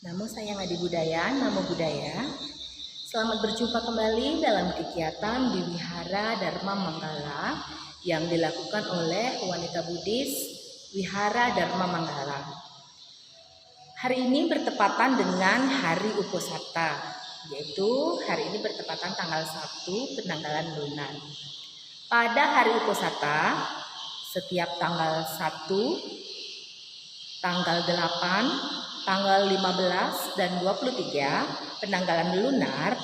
Namo sayang adi budaya, namo budaya. Selamat berjumpa kembali dalam kegiatan di Wihara Dharma Manggala yang dilakukan oleh wanita Buddhis Wihara Dharma Manggala. Hari ini bertepatan dengan Hari Uposatha, yaitu hari ini bertepatan tanggal 1 penanggalan lunar. Pada Hari Uposatha, setiap tanggal 1, tanggal 8, tanggal 15 dan 23 penanggalan lunar,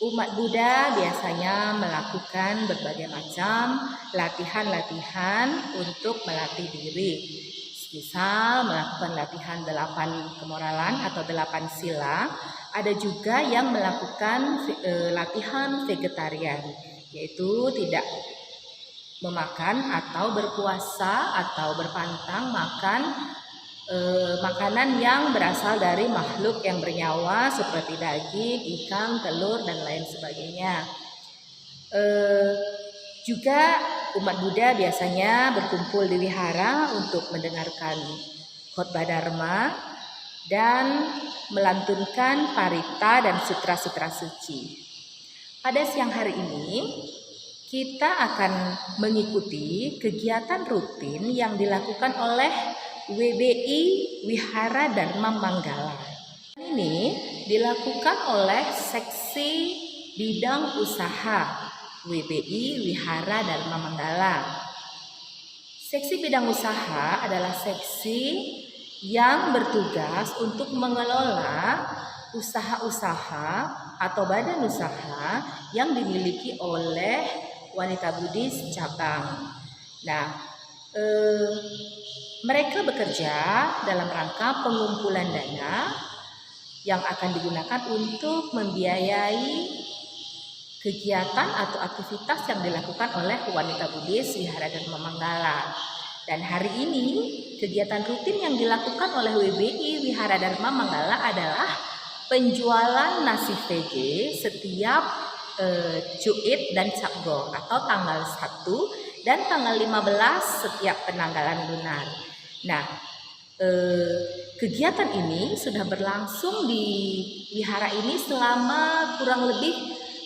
umat Buddha biasanya melakukan berbagai macam latihan-latihan untuk melatih diri. Misal melakukan latihan 8 kemoralan atau 8 sila. Ada juga yang melakukan latihan vegetarian, yaitu tidak memakan atau berpuasa atau berpantang makan makanan yang berasal dari makhluk yang bernyawa seperti daging, ikan, telur, dan lain sebagainya. Juga umat Buddha biasanya berkumpul di wihara untuk mendengarkan khotbah dharma dan melantunkan parita dan sutra-sutra suci. Pada siang hari ini kita akan mengikuti kegiatan rutin yang dilakukan oleh WBI Wihara Dharma Manggala. Ini dilakukan oleh seksi bidang usaha WBI Wihara Dharma Manggala. Seksi bidang usaha adalah seksi yang bertugas untuk mengelola usaha-usaha atau badan usaha yang dimiliki oleh wanita Buddhis cabang. Nah, mereka bekerja dalam rangka pengumpulan dana yang akan digunakan untuk membiayai kegiatan atau aktivitas yang dilakukan oleh wanita Buddhis Wihara Dharma Manggala. Dan hari ini kegiatan rutin yang dilakukan oleh WBI Wihara Dharma Manggala adalah penjualan nasi VG setiap Cuit dan Sabgo atau tanggal 1 dan tanggal 15 setiap penanggalan lunar. Nah, kegiatan ini sudah berlangsung di wihara ini selama kurang lebih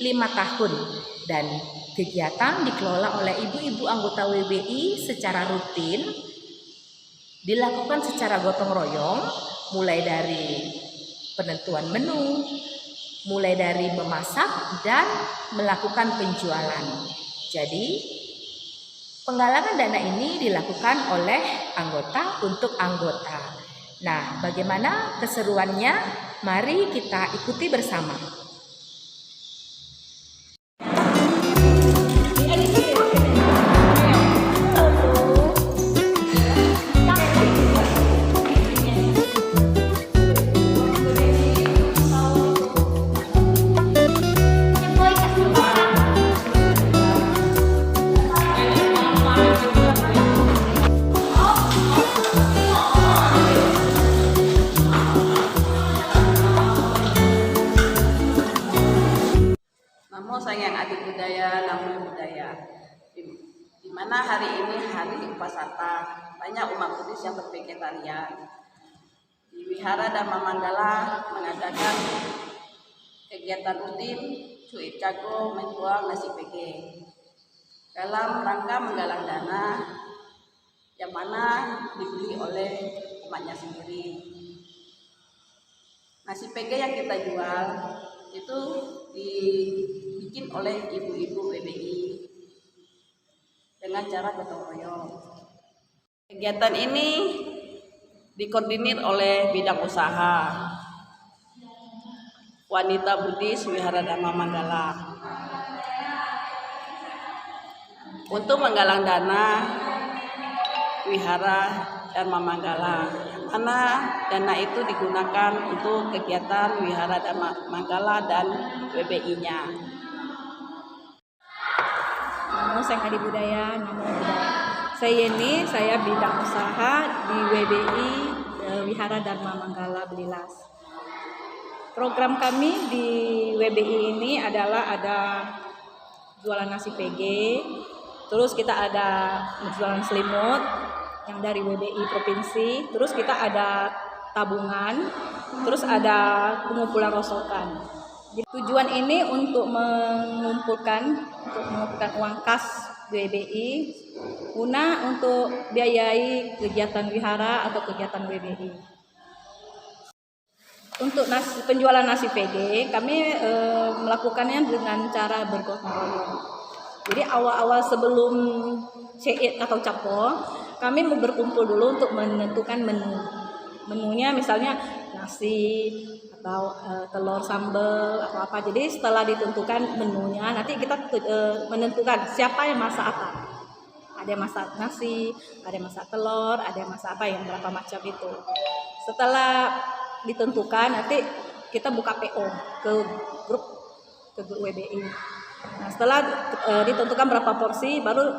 5 tahun dan kegiatan dikelola oleh ibu-ibu anggota WBI secara rutin, dilakukan secara gotong royong, mulai dari penentuan menu, mulai dari memasak dan melakukan penjualan. Jadi penggalangan dana ini dilakukan oleh anggota untuk anggota. Nah, bagaimana keseruannya? Mari kita ikuti bersama. Sayang adik budaya, namo budaya. Di mana hari ini hari Uposatha, banyak umat Buddhis yang bervegetarian. Di Wihara Dharma Manggala mengadakan kegiatan rutin cuit jago menjual nasi PG dalam rangka menggalang dana yang mana dibeli oleh umatnya sendiri. Nasi PG yang kita jual itu dibikin oleh ibu-ibu WBI dengan cara gotong royong. Kegiatan ini dikoordinir oleh bidang usaha wanita Buddhis Wihara Dharma Manggala untuk menggalang dana Wihara Dharma Manggala, mana dana itu digunakan untuk kegiatan Wihara Dharma Manggala dan WBI-nya. Namo sayang adi budaya, namo budaya. Saya bidang usaha di WBI Wihara Dharma Manggala Belilas. Program kami di WBI ini adalah ada jualan nasi PG, terus kita ada jualan selimut yang dari WBI provinsi, terus kita ada tabungan, terus ada pengumpulan rosokan. Jadi, tujuan ini untuk mengumpulkan uang kas WBI guna untuk biayai kegiatan wihara atau kegiatan WBI. Untuk penjualan nasi PG, kami melakukannya dengan cara bergotong royong. Jadi awal-awal sebelum Syed atau Capo, kami mau berkumpul dulu untuk menentukan menunya, misalnya nasi atau telur sambal atau apa. Jadi setelah ditentukan menunya, nanti kita menentukan siapa yang masak apa. Ada yang masak nasi, ada yang masak telur, ada yang masak apa, yang berapa macam itu. Setelah ditentukan, nanti kita buka PO ke grup WBI. Nah, setelah ditentukan berapa porsi, baru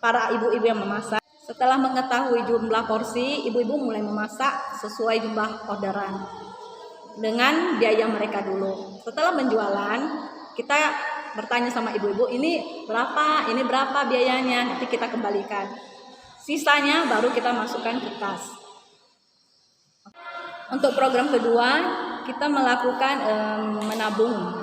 para ibu-ibu yang memasak. Setelah mengetahui jumlah porsi, ibu-ibu mulai memasak sesuai jumlah orderan dengan biaya mereka dulu. Setelah penjualan, kita bertanya sama ibu-ibu, ini berapa biayanya, nanti kita kembalikan. Sisanya baru kita masukkan ke kas. Untuk program kedua, kita melakukan menabung.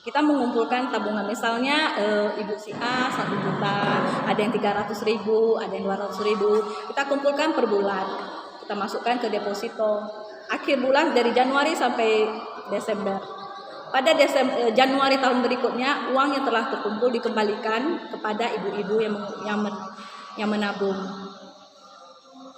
Kita mengumpulkan tabungan, misalnya ibu si A 1 juta, ada yang 300.000, ada yang 200.000. Kita kumpulkan per bulan, kita masukkan ke deposito. Akhir bulan dari Januari sampai Desember. Pada Januari tahun berikutnya, uang yang telah terkumpul dikembalikan kepada ibu-ibu yang menabung.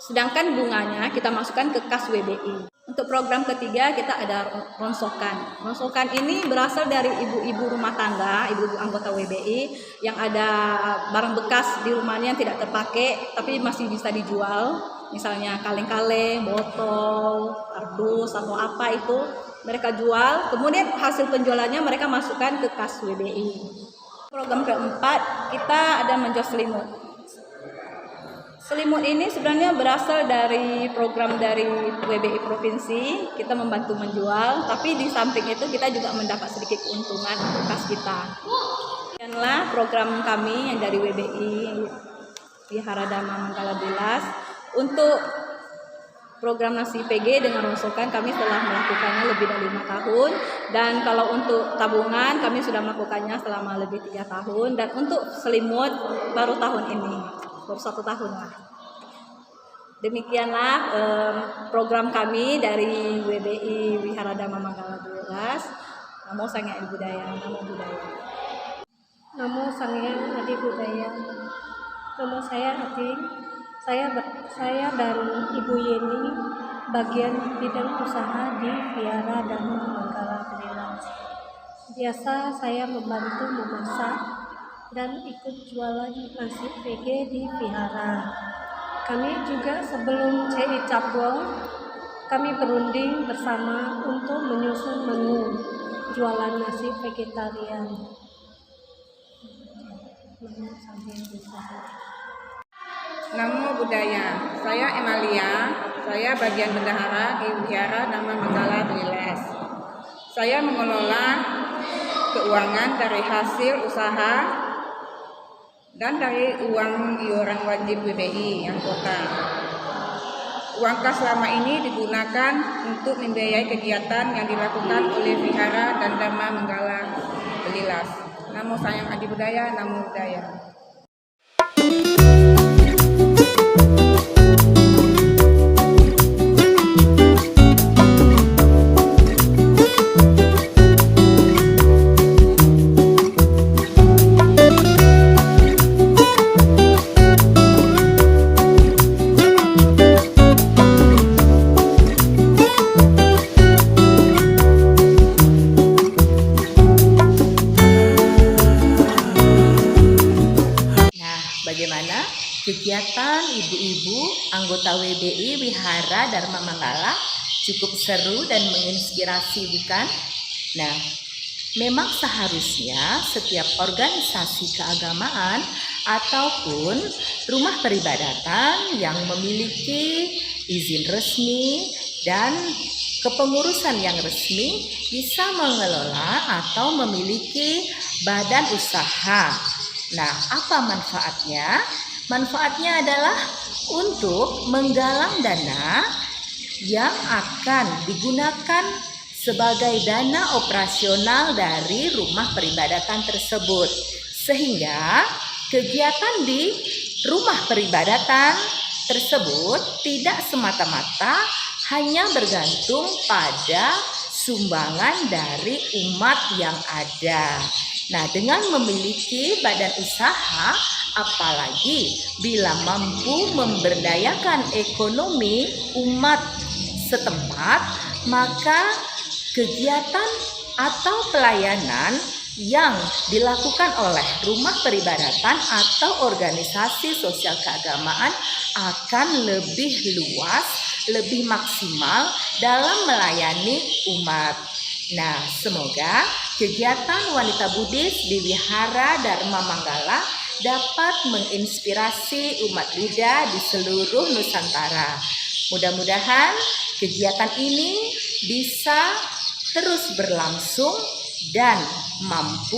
Sedangkan bunganya kita masukkan ke kas WBI. Untuk program ketiga kita ada ronsokan. Ronsokan ini berasal dari ibu-ibu rumah tangga, ibu-ibu anggota WBI yang ada barang bekas di rumahnya yang tidak terpakai tapi masih bisa dijual. Misalnya kaleng-kaleng, botol, kardus atau apa itu mereka jual. Kemudian hasil penjualannya mereka masukkan ke kas WBI. Program keempat kita ada menjual selimut. Selimut ini sebenarnya berasal dari program dari WBI Provinsi, kita membantu menjual, tapi di samping itu kita juga mendapat sedikit keuntungan untuk kas kita. Demikianlah program kami yang dari WBI Wihara Dharma Manggala Bilas. Untuk program nasi PG dengan ronsokan kami telah melakukannya lebih dari 5 tahun, dan kalau untuk tabungan kami sudah melakukannya selama lebih 3 tahun, dan untuk selimut baru tahun ini. Baru 1 tahun lah. Demikianlah program kami dari WBI Wihara Dharma Manggala Bilas. Namo Sanghyang Adi Budaya, Namo Budaya. Namo Sanghyang Adi Budaya. Nama saya Ati. Saya dan Ibu Yeni bagian bidang usaha di Wihara Dharma Manggala Bilas. Biasa saya membantu memasak dan ikut jualan nasi PG di Wihara. Kami juga sebelum CI Capwol, kami berunding bersama untuk menyusun menu jualan nasi vegetarian. Namo Budaya, saya Emalia, saya bagian bendahara di Wihara Dharma Manggala Bilas. Saya mengelola keuangan dari hasil usaha dan dari uang iuran wajib WBI anggota. Uang kas selama ini digunakan untuk membiayai kegiatan yang dilakukan oleh Wihara dan Dharma Manggala Bilas. Namo Sanghyang Adi Budaya, Namo Budaya. Bagaimana kegiatan ibu-ibu anggota WBI Wihara Dharma Manggala? Cukup seru dan menginspirasi, bukan? Nah, memang seharusnya setiap organisasi keagamaan ataupun rumah peribadatan yang memiliki izin resmi dan kepengurusan yang resmi bisa mengelola atau memiliki badan usaha. Nah, apa manfaatnya? Manfaatnya adalah untuk menggalang dana yang akan digunakan sebagai dana operasional dari rumah peribadatan tersebut. Sehingga kegiatan di rumah peribadatan tersebut tidak semata-mata hanya bergantung pada sumbangan dari umat yang ada. Nah, dengan memiliki badan usaha, apalagi bila mampu memberdayakan ekonomi umat setempat, maka kegiatan atau pelayanan yang dilakukan oleh rumah peribadatan atau organisasi sosial keagamaan akan lebih luas, lebih maksimal dalam melayani umat. Nah, semoga kegiatan wanita Buddhis di Wihara Dharma Manggala dapat menginspirasi umat Buddha di seluruh Nusantara. Mudah-mudahan kegiatan ini bisa terus berlangsung dan mampu